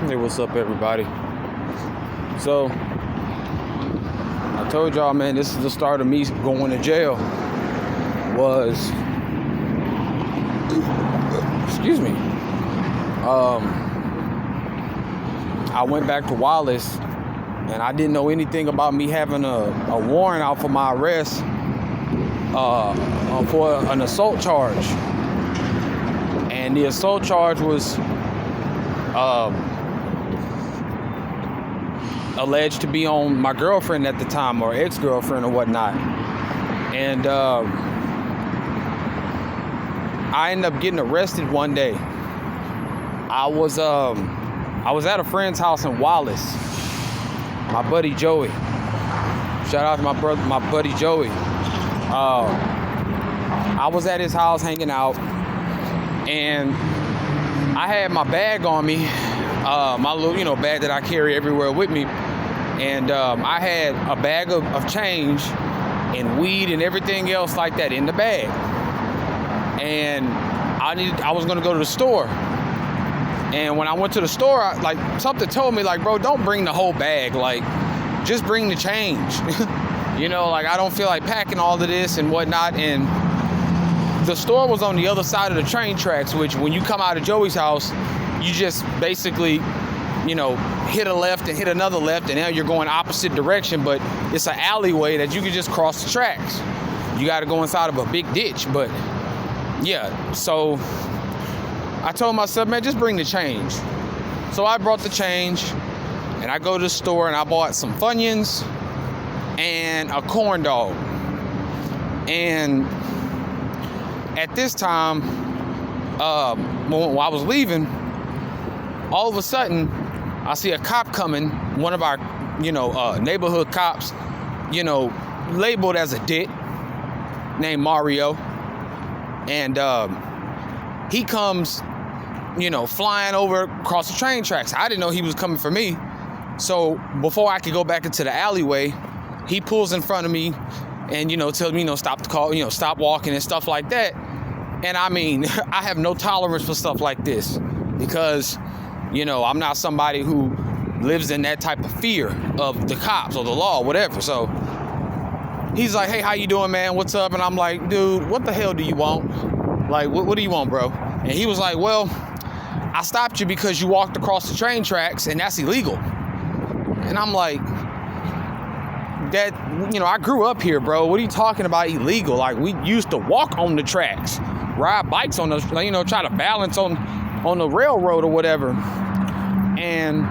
Hey, what's up, everybody? So, I told y'all, man, this is the start of me going to jail. Excuse me. I went back to Wallace, and I didn't know anything about me having a warrant out for my arrest for an assault charge. And the assault charge was alleged to be on my girlfriend at the time, or ex-girlfriend or whatnot. And I ended up getting arrested one day. I was at a friend's house in Wallace. My buddy Joey. Shout out to my buddy Joey. I was at his house hanging out, and I had my bag on me, my little, bag that I carry everywhere with me. And I had a bag of change and weed and everything else like that in the bag. And I was gonna go to the store. And when I went to the store, something told me, bro, don't bring the whole bag. Just bring the change. I don't feel like packing all of this and whatnot. And the store was on the other side of the train tracks, which when you come out of Joey's house, you just basically, hit a left and hit another left, and now you're going opposite direction, but it's an alleyway that you can just cross the tracks. You got to go inside of a big ditch. But yeah, so I told myself, man, just bring the change. So I brought the change, and I go to the store and I bought some Funyuns and a corn dog. And at this time, when I was leaving, all of a sudden, I see a cop coming, one of our, neighborhood cops, labeled as a dick, named Mario. And he comes, flying over across the train tracks. I didn't know he was coming for me. So before I could go back into the alleyway, he pulls in front of me and, tells me, stop the car, stop walking and stuff like that. And I mean, I have no tolerance for stuff like this because, I'm not somebody who lives in that type of fear of the cops or the law or whatever. So he's like, hey, how you doing, man? What's up? And I'm like, dude, what the hell do you want? What do you want, bro? And he was like, well, I stopped you because you walked across the train tracks and that's illegal. And I'm like, I grew up here, bro. What are you talking about illegal? We used to walk on the tracks, ride bikes on the, try to balance on the railroad or whatever. And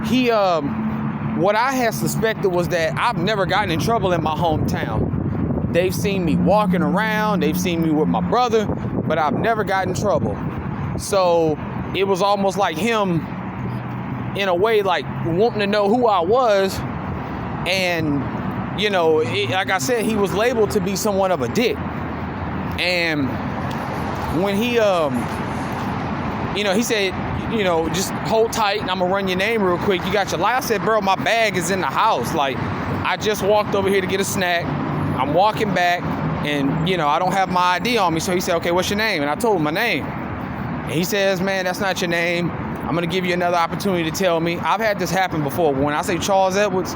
he, what I had suspected was that I've never gotten in trouble in my hometown. They've seen me walking around, they've seen me with my brother, but I've never gotten in trouble. So it was almost like him, in a way, wanting to know who I was. And, like I said, he was labeled to be somewhat of a dick. And when he said, just hold tight and I'm gonna run your name real quick. You got your light? I said, bro, my bag is in the house. I just walked over here to get a snack. I'm walking back and, I don't have my ID on me. So he said, okay, what's your name? And I told him my name. And he says, man, that's not your name. I'm gonna give you another opportunity to tell me. I've had this happen before. When I say Charles Edwards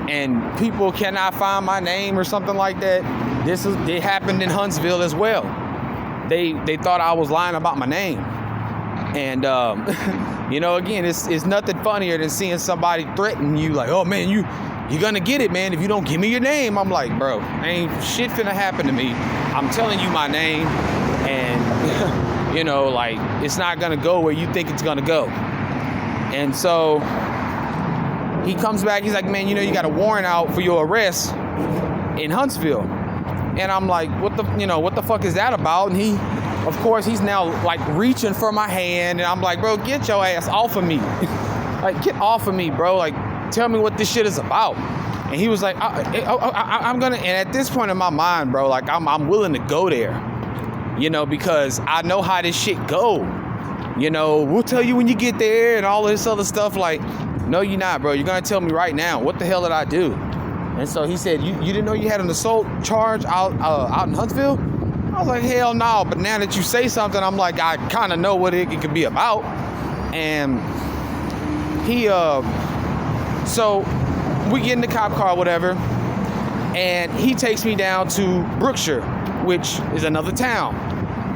and people cannot find my name or something like that, it happened in Huntsville as well. They thought I was lying about my name. And, again, it's nothing funnier than seeing somebody threaten you oh, man, you're going to get it, man, if you don't give me your name. I'm like, bro, ain't shit finna happen to me. I'm telling you my name, and, it's not going to go where you think it's going to go. And so he comes back. He's like, man, you got a warrant out for your arrest in Huntsville. And I'm like, what the fuck is that about? And he, of course, he's now reaching for my hand, and I'm like, bro, get your ass off of me. Get off of me, bro. Tell me what this shit is about. And he was like, I'm gonna. And at this point in my mind, bro, I'm willing to go there, because I know how this shit go. We'll tell you when you get there and all this other stuff. No, you're not, bro. You're gonna tell me right now. What the hell did I do? And so he said, you didn't know you had an assault charge out in Huntsville? I was like, hell no. But now that you say something, I'm like, I kind of know what it could be about. And he, so we get in the cop car, whatever, and he takes me down to Brookshire, which is another town.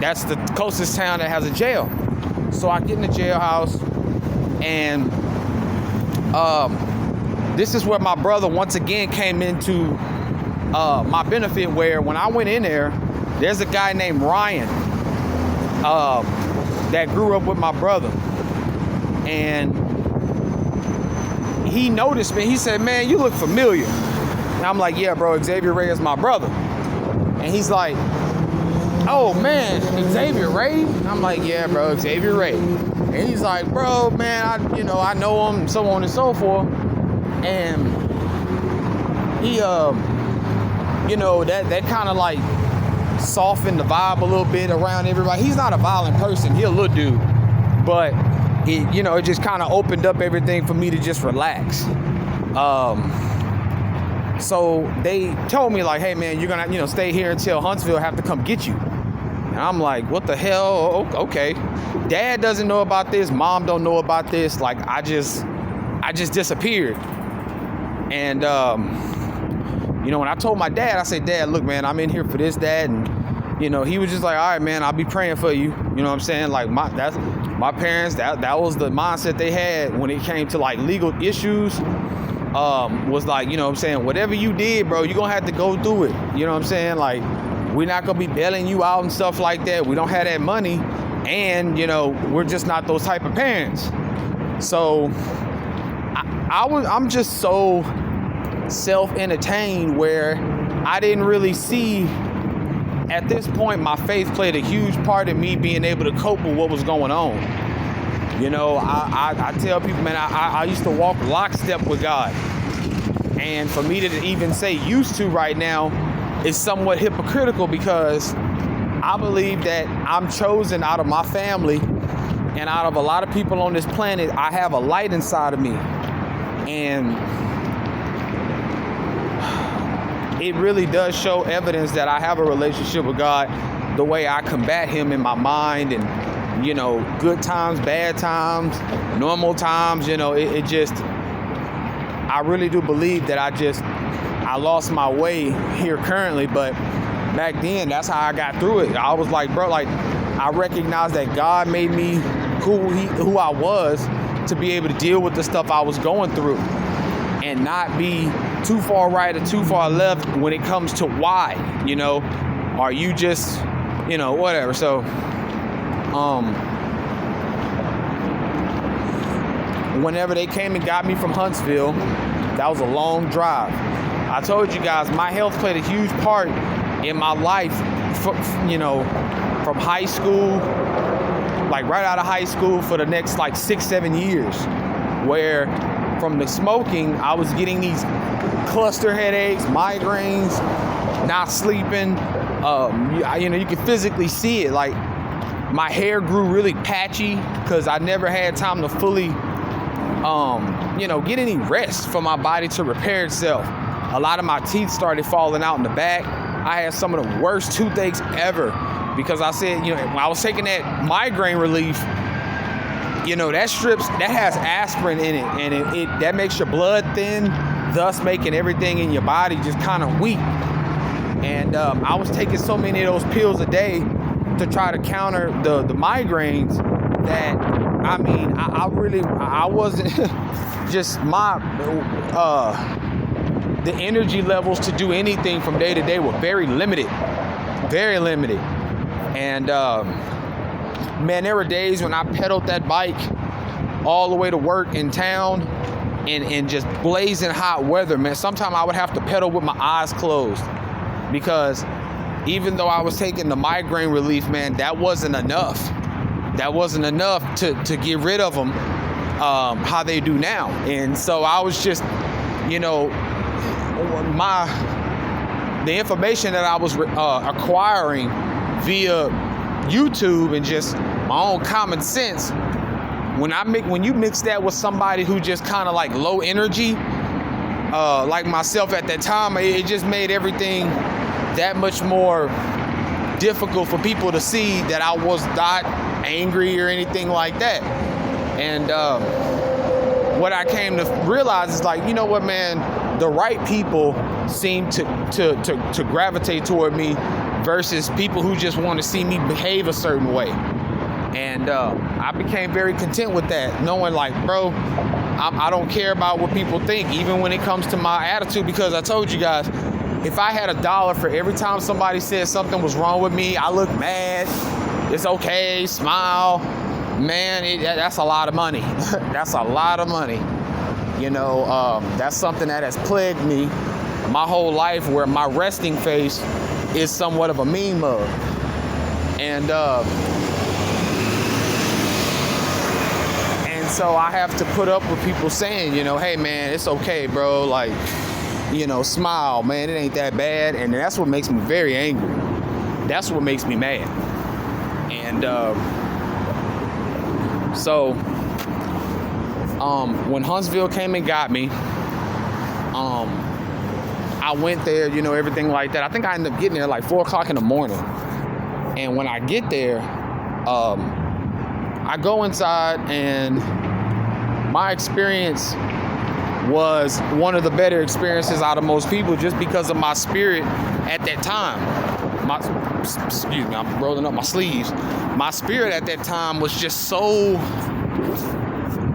That's the closest town that has a jail. So I get in the jailhouse, and this is where my brother once again came into my benefit, where when I went in there's a guy named Ryan that grew up with my brother. And he noticed me. He said, man, you look familiar. And I'm like, yeah, bro, Xavier Ray is my brother. And he's like, oh, man, Xavier Ray? And I'm like, yeah, bro, Xavier Ray. And he's like, bro, man, I know him, so on and so forth. And he, that kind of like softened the vibe a little bit around everybody. He's not a violent person. He's a little dude. But it just kind of opened up everything for me to just relax. So they told me like, hey man, you're gonna, stay here until Huntsville have to come get you. And I'm like, what the hell? Okay. Dad doesn't know about this. Mom don't know about this. Like, I just disappeared. And, when I told my dad, I said, Dad, look, man, I'm in here for this, Dad. And, he was just like, all right, man, I'll be praying for you. You know what I'm saying? Like, my parents, that was the mindset they had when it came to like legal issues. Was like, whatever you did, bro, you're gonna have to go through it. You know what I'm saying? Like, we're not gonna be bailing you out and stuff like that. We don't have that money, and we're just not those type of parents. So I'm just so self-entertained where I didn't really see. At this point, my faith played a huge part in me being able to cope with what was going on. I tell people, man, I used to walk lockstep with God. And for me to even say used to right now is somewhat hypocritical, because I believe that I'm chosen out of my family and out of a lot of people on this planet. I have a light inside of me. And it really does show evidence that I have a relationship with God, the way I combat him in my mind, and good times, bad times, normal times. I really do believe that I lost my way here currently, but back then that's how I got through it. I was like, bro, like, I recognized that God made me who I was to be able to deal with the stuff I was going through and not be too far right or too far left when it comes to why, are you just, whatever. So, whenever they came and got me from Huntsville, that was a long drive. I told you guys, my health played a huge part in my life, from high school, like right out of high school, for the next like 6-7 years, where from the smoking, I was getting these cluster headaches, migraines, not sleeping. You can physically see it. Like, my hair grew really patchy because I never had time to fully, get any rest for my body to repair itself. A lot of my teeth started falling out in the back. I had some of the worst toothaches ever because I said, when I was taking that migraine relief, that has aspirin in it, and that makes your blood thin, thus making everything in your body just kind of weak. And I was taking so many of those pills a day to try to counter the migraines that, I wasn't just the energy levels to do anything from day to day were very limited. And man, there were days when I pedaled that bike all the way to work in town in just blazing hot weather, man. Sometimes I would have to pedal with my eyes closed, because even though I was taking the migraine relief, man, that wasn't enough. That wasn't enough to get rid of them how they do now. And so I was just, the information that I was acquiring via YouTube and just my own common sense, when you mix that with somebody who just kind of like low energy, like myself at that time, it just made everything that much more difficult for people to see that I was not angry or anything like that. And what I came to realize is like, you know what, man, the right people seem to gravitate toward me versus people who just want to see me behave a certain way. And I became very content with that, knowing like, bro, I don't care about what people think, even when it comes to my attitude, because I told you guys, if I had $1 for every time somebody said something was wrong with me, I look mad, it's okay, smile, man, that's a lot of money. That's a lot of money. You know, that's something that has plagued me my whole life, where my resting face is somewhat of a mean mug. And so I have to put up with people saying, you know, hey man, it's okay, bro, like, you know, smile, man, it ain't that bad. And that's what makes me very angry. That's what makes me mad. And so when Huntsville came and got me, I went there, you know, everything like that. I think I ended up getting there like 4 o'clock in the morning. And when I get there, I go inside, and my experience was one of the better experiences out of most people, just because of my spirit at that time. Excuse me, I'm rolling up my sleeves. My spirit at that time was just so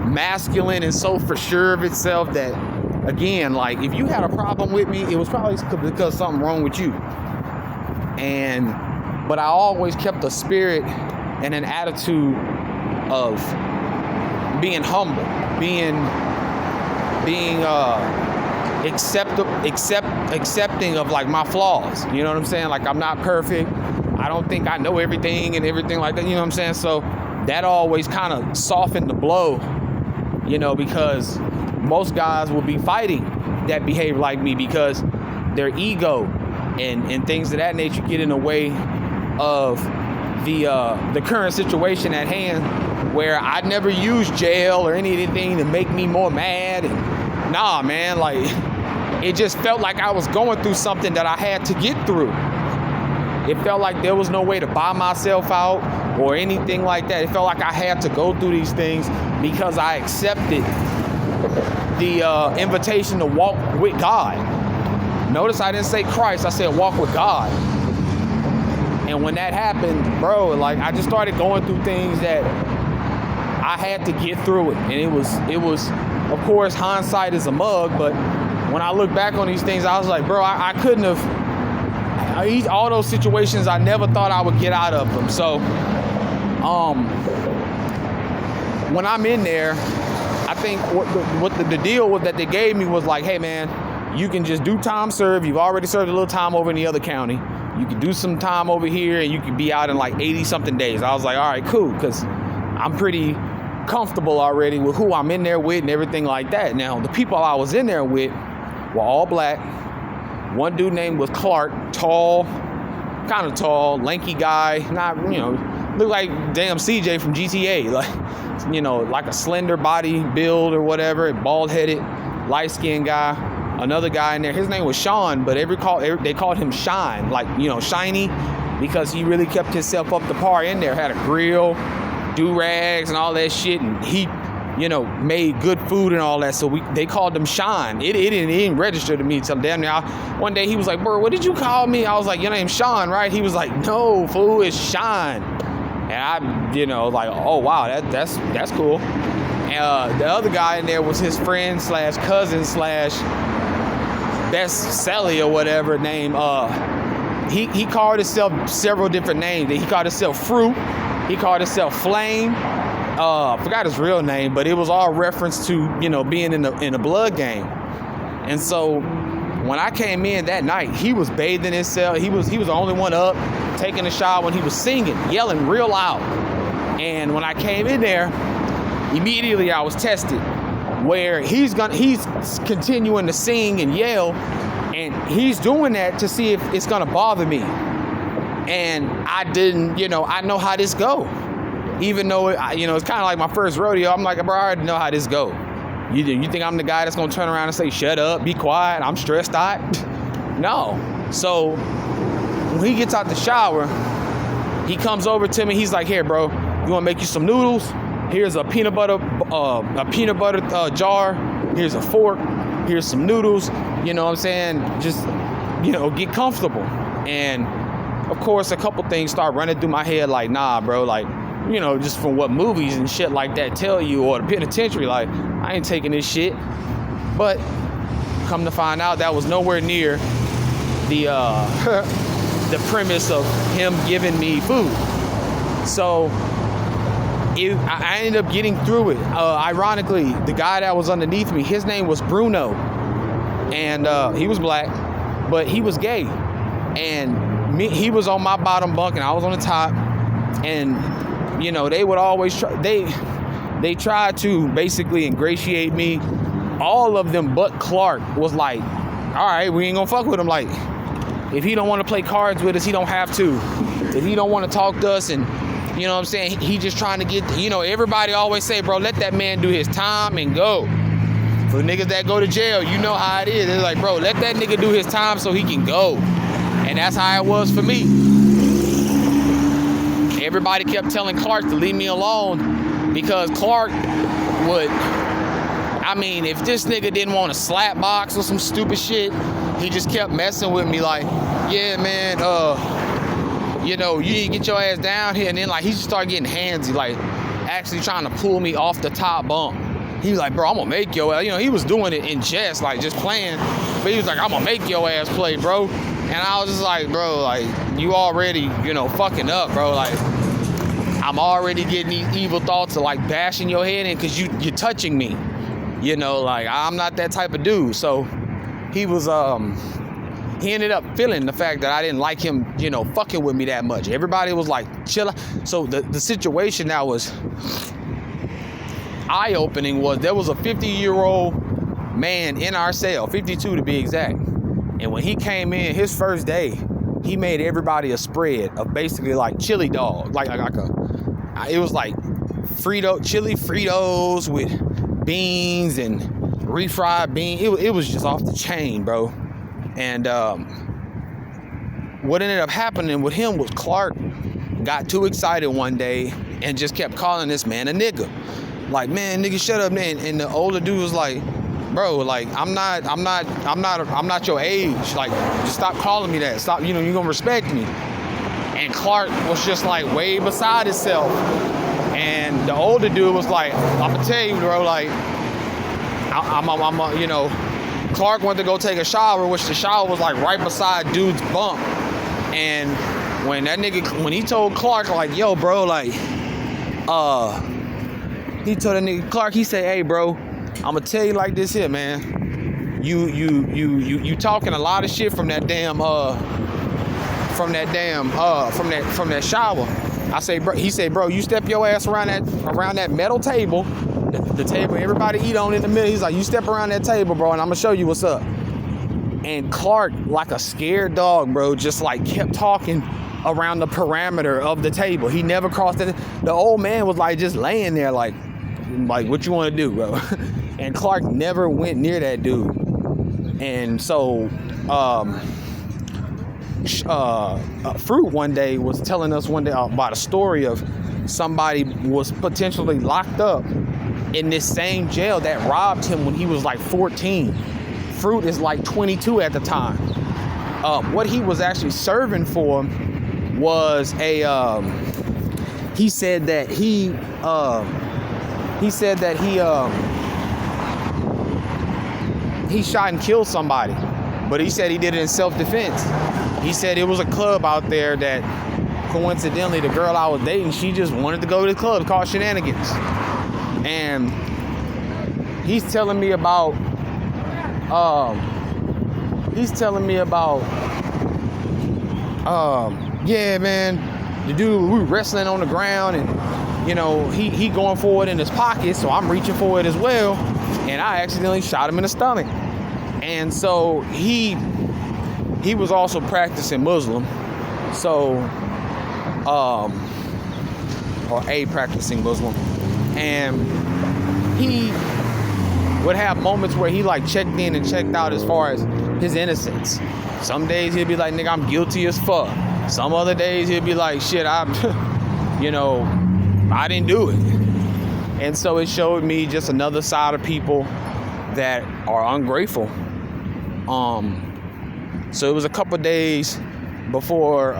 masculine and so for sure of itself that, again, like, if you had a problem with me, it was probably because something wrong with you. But I always kept a spirit and an attitude of being humble, being accepting of like my flaws. You know what I'm saying? Like, I'm not perfect. I don't think I know everything and everything like that. You know what I'm saying? So that always kind of softened the blow, you know, because most guys will be fighting that behave like me because their ego and things of that nature get in the way of the current situation at hand, where I never used jail or anything to make me more mad. And nah, man, like, it just felt like I was going through something that I had to get through. It felt like there was no way to buy myself out or anything like that. It felt like I had to go through these things because I accepted the invitation to walk with God. Notice I didn't say Christ, I said walk with God. And when that happened, bro, like, I just started going through things that I had to get through it. And it was, of course, hindsight is a mug, but when I look back on these things, I was like, bro, I couldn't have, all those situations, I never thought I would get out of them. So, when I'm in there, I think what the deal was that they gave me was like, hey man, you can just do time served. You've already served a little time over in the other county. You can do some time over here and you can be out in like 80 something days. I was like, all right, cool. Cause I'm pretty comfortable already with who I'm in there with and everything like that. Now, the people I was in there with were all black. One dude named was Clark, tall, kind of tall, lanky guy, not, you know, looked like damn CJ from GTA, like, you know, like a slender body build or whatever, bald-headed, light-skinned guy. Another guy in there, his name was Sean, but they called him Shine, like, you know, shiny, because he really kept himself up to par in there, had a grill, do-rags and all that shit, and he, you know, made good food and all that, so they called him Shine. It didn't register to me till damn near. One day he was like, bro, what did you call me? I was like, your name's Sean, right? He was like, no, fool, it's Shine. And I, you know, like, oh wow, that's cool. And the other guy in there was his friend / cousin / best Sally or whatever name. He called himself several different names. He called himself Fruit. He called himself Flame. I forgot his real name, but it was all reference to, you know, being in a blood game. And so when I came in that night, he was bathing himself. He was the only one up, taking a shower, when he was singing, yelling real loud. And when I came in there, immediately I was tested, where he's continuing to sing and yell, and he's doing that to see if it's gonna bother me. And I didn't, you know, I know how this go. Even though, you know, it's kind of like my first rodeo, I'm like, bro, I already know how this go. You think I'm the guy that's gonna turn around and say, shut up, be quiet, I'm stressed out? No. So when he gets out the shower, he comes over to me, he's like, here, bro, you wanna make you some noodles? here's a peanut butter jar, here's a fork, here's some noodles, you know what I'm saying? Just, get comfortable. And of course, a couple things start running through my head like, nah, bro, like, just from what movies and shit like that tell you, or the penitentiary, like, I ain't taking this shit. But come to find out, that was nowhere near the the premise of him giving me food. So I ended up getting through it. Ironically, the guy that was underneath me, his name was Bruno, and he was black, but he was gay. And he was on my bottom bunk and I was on the top. And they would always try. They tried to basically ingratiate me. All of them but Clark was like, all right, we ain't gonna fuck with him. Like, if he don't want to play cards with us, he don't have to. If he don't want to talk to us, and you know what I'm saying, he just trying to get, everybody always say, bro, let that man do his time and go. For niggas that go to jail, you know how it is. It's like, bro, let that nigga do his time so he can go. And that's how it was for me. Everybody kept telling Clark to leave me alone, because Clark would, if this nigga didn't want to slap box or some stupid shit, he just kept messing with me like, yeah, man, you need to get your ass down here. And then, like, he just started getting handsy, like, actually trying to pull me off the top bunk. He was like, bro, I'm gonna make your ass. He was doing it in jest, like, just playing. But he was like, I'm gonna make your ass play, bro. And I was just like, bro, like, you already, fucking up, bro. Like, I'm already getting these evil thoughts of, like, bashing your head in because you're touching me. Like, I'm not that type of dude. So he was, he ended up feeling the fact that I didn't like him, fucking with me that much. Everybody was like, chill. So the situation that was eye-opening was there was a 50-year-old man in our cell, 52 to be exact. And when he came in, his first day, he made everybody a spread of basically like chili dog, it was like chili Fritos with beans and refried beans. It was just off the chain, bro. And what ended up happening with him was Clark got too excited one day and just kept calling this man a nigga. Like, man, nigga, shut up, man. And the older dude was like, bro, like, I'm not your age. Like, just stop calling me that. Stop, you're gonna respect me. And Clark was just like way beside himself. And the older dude was like, I'm gonna tell you, bro, like, Clark went to go take a shower, which the shower was like right beside dude's bunk. And when he told Clark, like, yo, bro, like, he told that nigga Clark, he said, hey, bro, I'm gonna tell you like this here, man. You talking a lot of shit from that shower. I say, bro. He said, bro, you step your ass around that metal table, the table everybody eat on in the middle. He's like, you step around that table, bro, and I'm gonna show you what's up. And Clark, like a scared dog, bro, just like kept talking around the parameter of the table. He never crossed it. The old man was like just laying there, like what you want to do, bro? And Clark never went near that dude. And so Fruit one day was telling us about a story of somebody was potentially locked up in this same jail that robbed him when he was like 14. Fruit is like 22 at the time. What he was actually serving for was he said that he shot and killed somebody, but he said he did it in self-defense. He said it was a club out there that coincidentally the girl I was dating, she just wanted to go to the club called Shenanigans. And he's telling me about yeah, man, the dude, we were wrestling on the ground, and he going for it in his pocket, so I'm reaching for it as well, and I accidentally shot him in the stomach. And so he was also practicing Muslim, so or a practicing Muslim, and he would have moments where he like checked in and checked out as far as his innocence. Some days he'll be like, nigga, I'm guilty as fuck. Some other days he'll be like, shit, I didn't do it. And so it showed me just another side of people that are ungrateful. So it was a couple days before,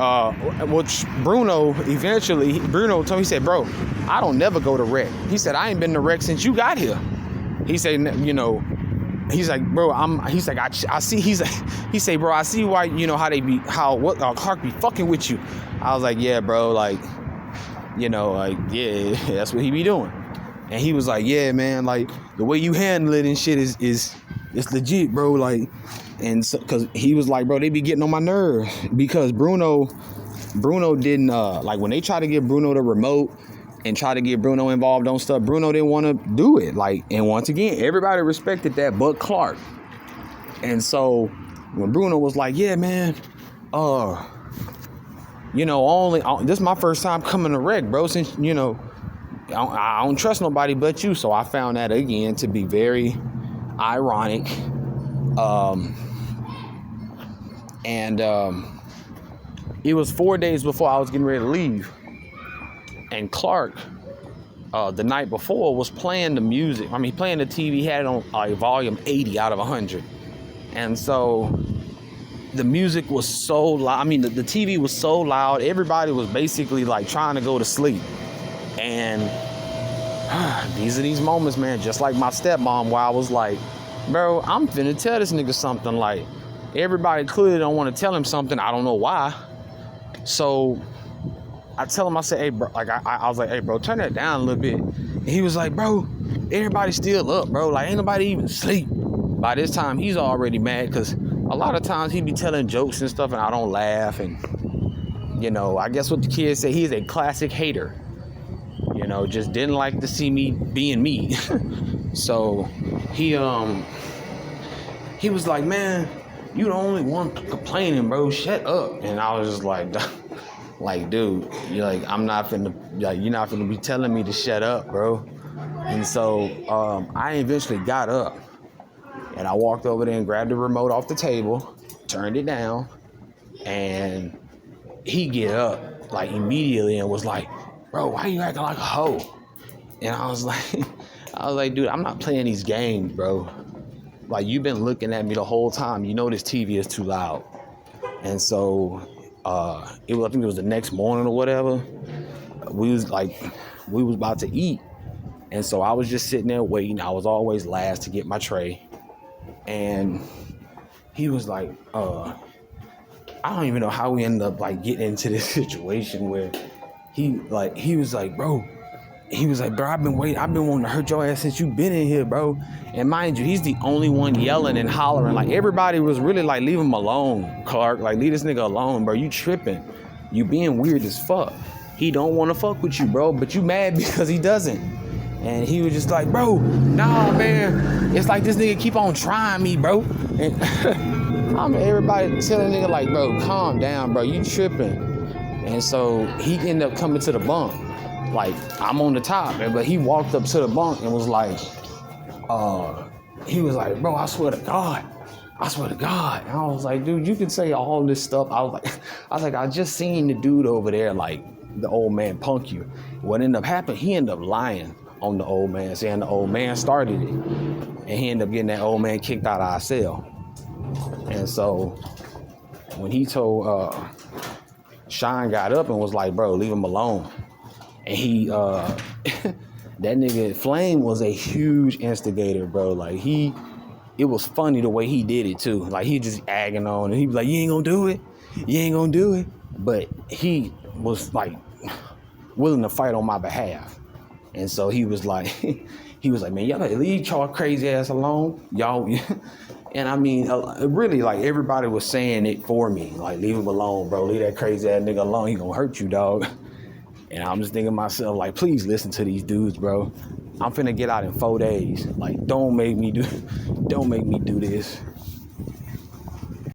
which Bruno told me, he said, bro, I don't never go to rec. He said, I ain't been to rec since you got here. He said, you know, he's like, bro, I see, he said, bro, I see why, you know, how Clark be fucking with you. I was like, yeah, bro, like, you know, like, yeah, that's what he be doing. And he was like, yeah, man, like, the way you handle it and shit is legit, bro, like, and so, cause he was like, bro, they be getting on my nerves, because Bruno didn't, like, when they try to give Bruno the remote and try to get Bruno involved on stuff, Bruno didn't want to do it, like, and once again, everybody respected that but Clark. And so when Bruno was like, yeah, man, you know, this is my first time coming to rec, bro, since, you know, I don't trust nobody but you. So I found that again to be very ironic. It was 4 days before I was getting ready to leave. And Clark, the night before, was playing the music. I mean, playing the TV, he had it on like volume 80 out of 100. And so the music was so loud. I mean, the TV was so loud. Everybody was basically like trying to go to sleep. And these are these moments, man, just like my stepmom, where I was like, bro, I'm finna tell this nigga something. Like, everybody clearly don't want to tell him something. I don't know why. So I tell him, I said, hey, bro, like, I was like, hey, bro, turn that down a little bit. And he was like, bro, everybody's still up, bro. Like, ain't nobody even sleep. By this time, he's already mad, because a lot of times he be telling jokes and stuff and I don't laugh. And, you know, I guess what the kids say, he's a classic hater. You know, just didn't like to see me being me. So he was like, man, you the only one complaining, bro. Shut up. And I was just like, dude, you're like, you're not finna be telling me to shut up, bro. And so I eventually got up and I walked over there and grabbed the remote off the table, turned it down, and he get up like immediately and was like, bro, why you acting like a hoe? And I was like, dude, I'm not playing these games, bro. Like, you've been looking at me the whole time. You know this TV is too loud. And so, I think it was the next morning or whatever. We was about to eat. And so I was just sitting there waiting. I was always last to get my tray. And he was like, I don't even know how we ended up like getting into this situation where he was like, bro, I've been wanting to hurt your ass since you've been in here, bro. And mind you, he's the only one yelling and hollering. Like, everybody was really like, leave him alone, Clark. Like, leave this nigga alone, bro. You tripping. You being weird as fuck. He don't want to fuck with you, bro, but you mad because he doesn't. And he was just like, bro, nah, man. It's like this nigga keep on trying me, bro. And everybody telling nigga like, bro, calm down, bro. You tripping. And so he ended up coming to the bunk. Like, I'm on the top, but he walked up to the bunk and was like, he was like, bro, I swear to God. And I was like, dude, you can say all this stuff. I was like, I just seen the dude over there, like, the old man punk you. What ended up happening, he ended up lying on the old man, saying the old man started it. And he ended up getting that old man kicked out of our cell. And so when he told, Sean got up and was like, bro, leave him alone. And he, that nigga Flame was a huge instigator, bro. Like, it was funny the way he did it too. Like, he just agging on and he was like, you ain't gonna do it. But he was like willing to fight on my behalf. And so he was like, man, y'all better leave y'all crazy ass alone. Y'all, and I mean, really, like, everybody was saying it for me. Like, leave him alone, bro. Leave that crazy ass nigga alone. He gonna hurt you, dog. And I'm just thinking to myself, like, please listen to these dudes, bro. I'm finna get out in 4 days. Like, don't make me do this.